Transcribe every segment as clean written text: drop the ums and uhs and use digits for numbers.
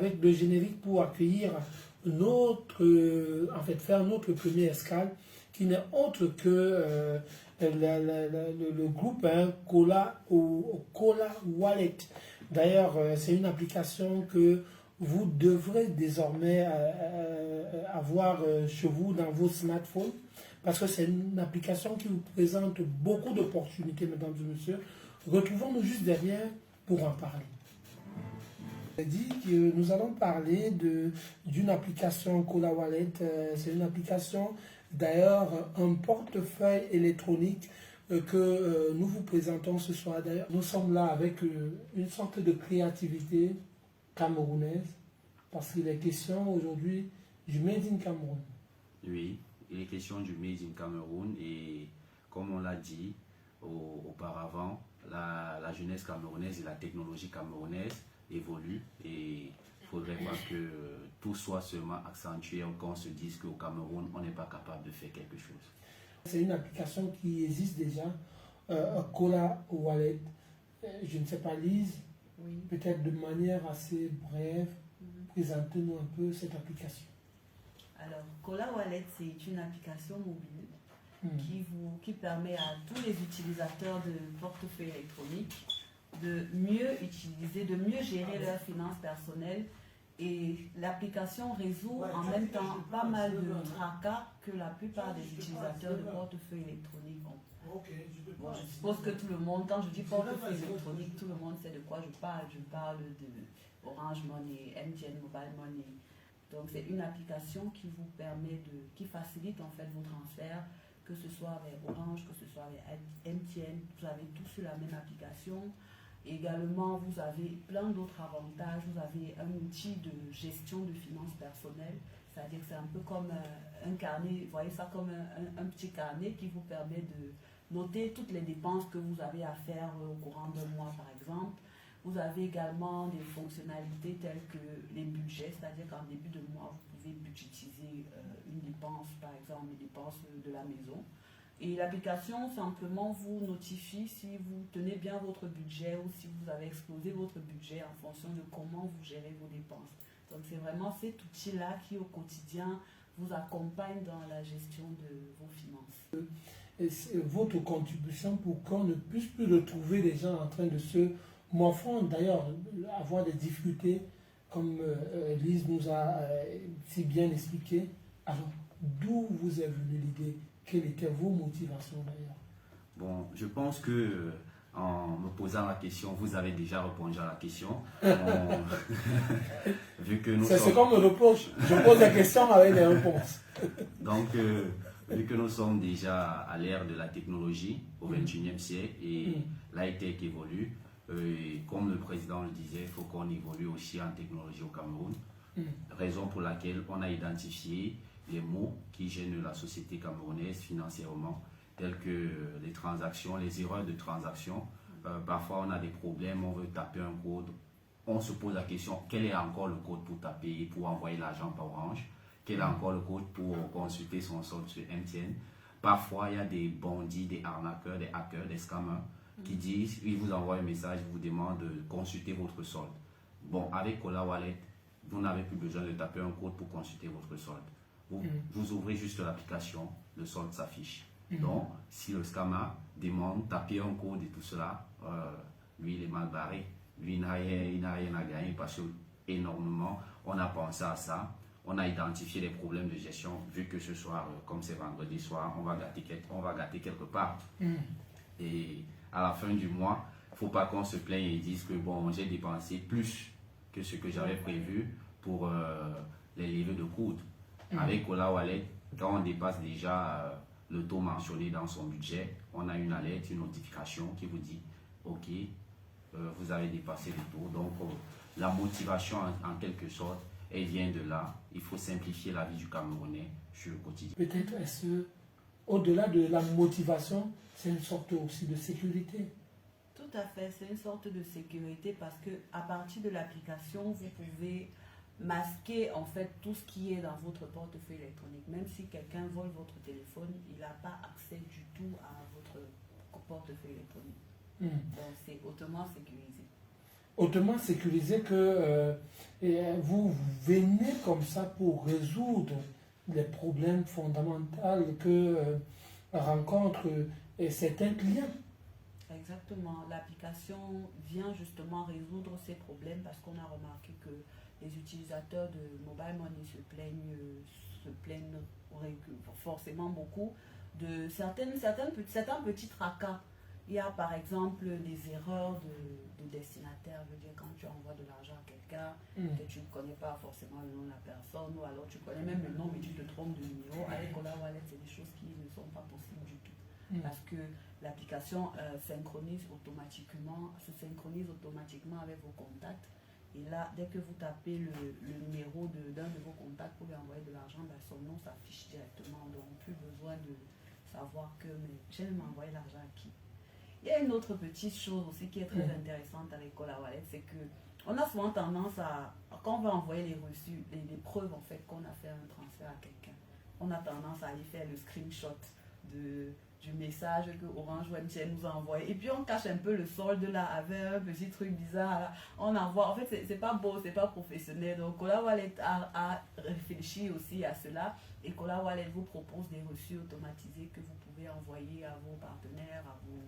avec le générique pour accueillir faire notre première escale, qui n'est autre que le groupe Cola Wallet. D'ailleurs, c'est une application que vous devrez désormais avoir chez vous dans vos smartphones, parce que c'est une application qui vous présente beaucoup d'opportunités, mesdames et messieurs. Retrouvons-nous juste derrière pour en parler. J'ai dit que nous allons parler d'une application Cola Wallet. C'est une application, d'ailleurs, un portefeuille électronique que nous vous présentons ce soir. D'ailleurs, nous sommes là avec une sorte de créativité camerounaise, parce qu'il est question aujourd'hui du Made in Cameroun. Oui, il est question du Made in Cameroun et comme on l'a dit auparavant, la jeunesse camerounaise et la technologie camerounaise évoluent et il faudrait pas que tout soit seulement accentué qu'on se dise qu'au Cameroun, on n'est pas capable de faire quelque chose. C'est une application qui existe déjà, Cola Wallet. Je ne sais pas, Lise, oui. Peut-être de manière assez brève, présentez-nous un peu cette application. Alors, Cola Wallet, c'est une application mobile qui permet à tous les utilisateurs de portefeuille électronique de mieux utiliser, de mieux gérer leurs finances personnelles. Et l'application résout en même temps pas mal de tracas que la plupart des utilisateurs de portefeuille électronique ont. Bon, je suppose que tout le monde, quand je dis portefeuille électronique, tout le monde sait de quoi je parle. Je parle de Orange Money, MTN Mobile Money. Donc c'est une application qui vous permet qui facilite en fait vos transferts, que ce soit avec Orange, que ce soit avec MTN, vous avez tout sur la même application. Également, vous avez plein d'autres avantages. Vous avez un outil de gestion de finances personnelles, c'est-à-dire que c'est un peu comme un carnet, vous voyez ça comme un petit carnet qui vous permet de noter toutes les dépenses que vous avez à faire au courant d'un mois, par exemple. Vous avez également des fonctionnalités telles que les budgets, c'est-à-dire qu'en début de mois, vous pouvez budgétiser une dépense, par exemple les dépenses de la maison. Et l'application simplement vous notifie si vous tenez bien votre budget ou si vous avez explosé votre budget en fonction de comment vous gérez vos dépenses. Donc c'est vraiment cet outil-là qui au quotidien vous accompagne dans la gestion de vos finances. Et votre contribution pour qu'on ne puisse plus retrouver les gens en train de se morfondre, d'ailleurs avoir des difficultés comme Lise nous a si bien expliqué. Alors d'où vous est venue l'idée? Quelles étaient vos motivations d'ailleurs? Bon, je pense que en me posant la question, vous avez déjà répondu à la question. Vu que c'est ce qu'on me reproche. Je pose la question avec les réponses. Donc, vu que nous sommes déjà à l'ère de la technologie, au XXIe siècle, et l'high-tech évolue, et comme le président le disait, il faut qu'on évolue aussi en technologie au Cameroun. Raison pour laquelle on a identifié les mots qui gênent la société camerounaise financièrement, tels que les transactions, les erreurs de transactions. Parfois, on a des problèmes, on veut taper un code. On se pose la question, quel est encore le code pour taper, pour envoyer l'argent par Orange? Quel est encore le code pour consulter son solde sur MTN? Parfois, il y a des bandits, des arnaqueurs, des hackers, des scammers qui disent, ils vous envoient un message, ils vous demandent de consulter votre solde. Bon, avec Cola Wallet, vous n'avez plus besoin de taper un code pour consulter votre solde. Vous ouvrez juste l'application, le solde s'affiche. Donc, si le scammer demande, taper un code et tout cela, lui, il est mal barré. Lui, il n'a rien à gagner parce que énormément, on a pensé à ça. On a identifié les problèmes de gestion, vu que ce soir, comme c'est vendredi soir, on va gâter quelque part. Et à la fin du mois, il ne faut pas qu'on se plaigne et dise que bon, j'ai dépensé plus que ce que j'avais prévu pour les livres de coude. Avec Cola Wallet, quand on dépasse déjà le taux mentionné dans son budget, on a une alerte, une notification qui vous dit ok, vous avez dépassé le taux. Donc la motivation en quelque sorte, elle vient de là. Il faut simplifier la vie du Camerounais sur le quotidien. Peut-être est-ce au-delà de la motivation, c'est une sorte aussi de sécurité. Tout à fait, c'est une sorte de sécurité parce que à partir de l'application, vous pouvez masquer en fait tout ce qui est dans votre portefeuille électronique. Même si quelqu'un vole votre téléphone, il n'a pas accès du tout à votre portefeuille électronique. Donc c'est hautement sécurisé. hautement sécurisé que vous venez comme ça pour résoudre les problèmes fondamentaux que rencontrent certains clients. Exactement. L'application vient justement résoudre ces problèmes parce qu'on a remarqué que les utilisateurs de Mobile Money se plaignent forcément beaucoup de certains petits tracas. Il y a par exemple des erreurs de destinataire. Je veux dire, quand tu envoies de l'argent à quelqu'un, que tu ne connais pas forcément le nom de la personne, ou alors tu connais même le nom mais tu te trompes de numéro. Avec Cola Wallet, c'est des choses qui ne sont pas possibles du tout. Parce que l'application se synchronise automatiquement avec vos contacts. Et là, dès que vous tapez le numéro d'un de vos contacts pour lui envoyer de l'argent, son nom s'affiche directement. Donc, plus besoin de savoir que j'ai envoyé l'argent à qui. Il y a une autre petite chose aussi qui est très intéressante avec Cola Wallet, c'est que on a souvent tendance à, quand on va envoyer les reçus, les preuves en fait qu'on a fait un transfert à quelqu'un, on a tendance à aller faire le screenshot du message que Orange ou MTN nous a envoyé. Et puis on cache un peu le solde là avec un petit truc bizarre. Là. On envoie, en fait c'est pas beau, c'est pas professionnel. Donc Cola Wallet a réfléchi aussi à cela. Et Cola Wallet vous propose des reçus automatisés que vous pouvez envoyer à vos partenaires, à vos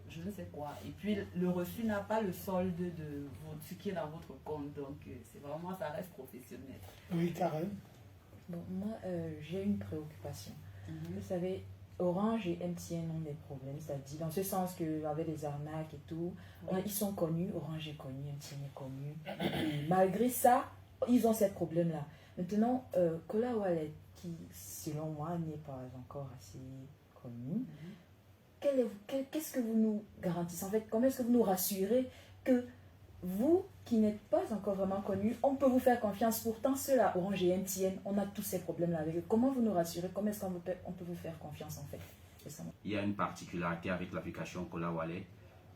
je ne sais quoi. Et puis le reçu n'a pas le solde de ce qui est dans votre compte. Donc c'est vraiment, ça reste professionnel. Oui, Karen. Bon, moi j'ai une préoccupation. Vous savez, Orange et MTN ont des problèmes, c'est-à-dire dans ce sens qu'avec les arnaques et tout, ils sont connus, Orange est connu, MTN est connu. Et malgré ça, ils ont ces problèmes-là. Maintenant, Cola Wallet, qui selon moi n'est pas encore assez connu, qu'est-ce que vous nous garantissez en fait? Comment est-ce que vous nous rassurez que vous, qui n'êtes pas encore vraiment connu, on peut vous faire confiance? Pourtant, ceux-là, Orange et MTN, on a tous ces problèmes-là avec eux. Comment vous nous rassurez? Comment est-ce qu'on peut vous faire confiance en fait? Il y a une particularité avec l'application Cola Wallet,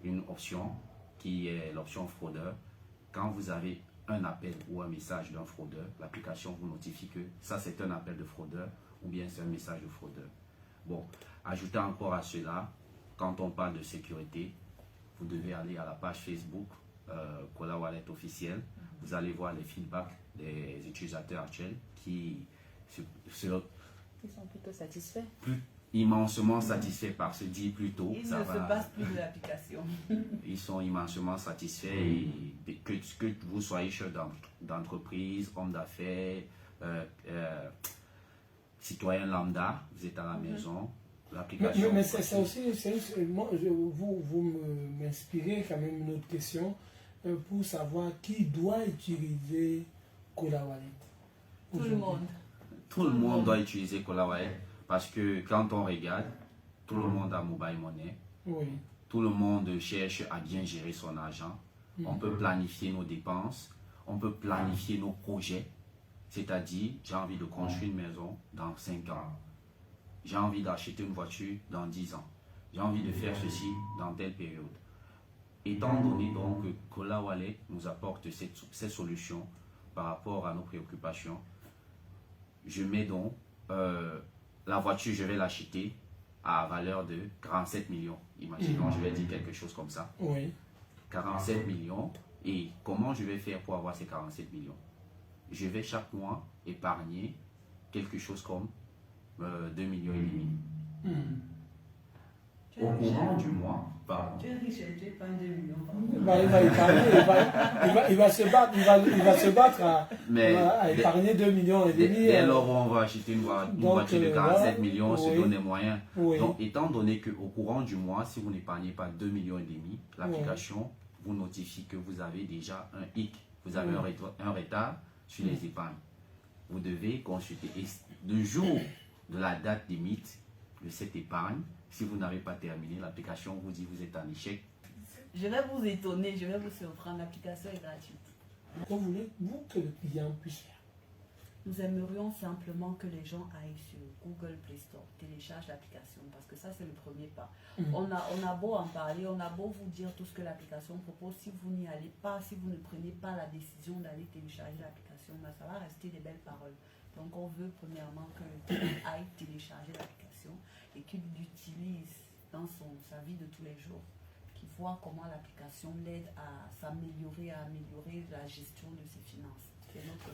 une option qui est l'option fraudeur. Quand vous avez un appel ou un message d'un fraudeur, l'application vous notifie que ça c'est un appel de fraudeur ou bien c'est un message de fraudeur. Bon, ajoutez encore à cela, quand on parle de sécurité, vous devez aller à la page Facebook Cola Wallet officielle. Vous allez voir les feedbacks des utilisateurs actuels qui ils sont plutôt satisfaits. Immensement satisfaits par ce dit plus tôt. Ils ne se passent plus de l'application. Ils sont immensément satisfaits et que vous soyez chef d'entreprise, homme d'affaires, citoyen lambda, vous êtes à la maison. L'application. Mais c'est aussi, moi, vous m'inspirez quand même une autre question pour savoir qui doit utiliser Cola Wallet. Tout le monde. Tout le monde doit utiliser Cola Wallet parce que quand on regarde, tout le monde a Mobile Money. Oui. Tout le monde cherche à bien gérer son argent. On peut planifier nos dépenses. On peut planifier nos projets. C'est-à-dire, j'ai envie de construire une maison dans 5 ans. J'ai envie d'acheter une voiture dans 10 ans. J'ai envie de faire ceci dans telle période. Étant donné donc que Cola Wallet nous apporte ces solutions par rapport à nos préoccupations, je mets donc la voiture, je vais l'acheter à valeur de 47 millions. Imaginons, je vais dire quelque chose comme ça. Oui. 47 millions. Et comment je vais faire pour avoir ces 47 millions? Je vais chaque mois épargner quelque chose comme 2,5 millions. Au courant du mois, pardon. Tu es riche et tu épargnes 2 millions par mois. Il va épargner, il va se battre à épargner 2,5 millions. Dès lors où on va acheter une voiture de 47 millions, on se donne les moyens. Oui. Donc, étant donné qu'au courant du mois, si vous n'épargnez pas 2,5 millions, l'application vous notifie que vous avez déjà un hic, vous avez un retard sur les épargnes. Vous devez consulter. Et le jour de la date limite de cette épargne, si vous n'avez pas terminé, l'application vous dit que vous êtes en échec. Je vais vous étonner, je vais vous surprendre. L'application est gratuite. Que voulez-vous que le client puisse faire? Nous aimerions simplement que les gens aillent sur Google Play Store, téléchargent l'application, parce que ça c'est le premier pas. On a beau en parler, on a beau vous dire tout ce que l'application propose, si vous n'y allez pas, si vous ne prenez pas la décision d'aller télécharger l'application, ça va rester des belles paroles. Donc on veut premièrement que le client aille télécharger l'application et qu'il l'utilise dans sa vie de tous les jours, qui voit comment l'application l'aide à s'améliorer, à améliorer la gestion de ses finances. C'est notre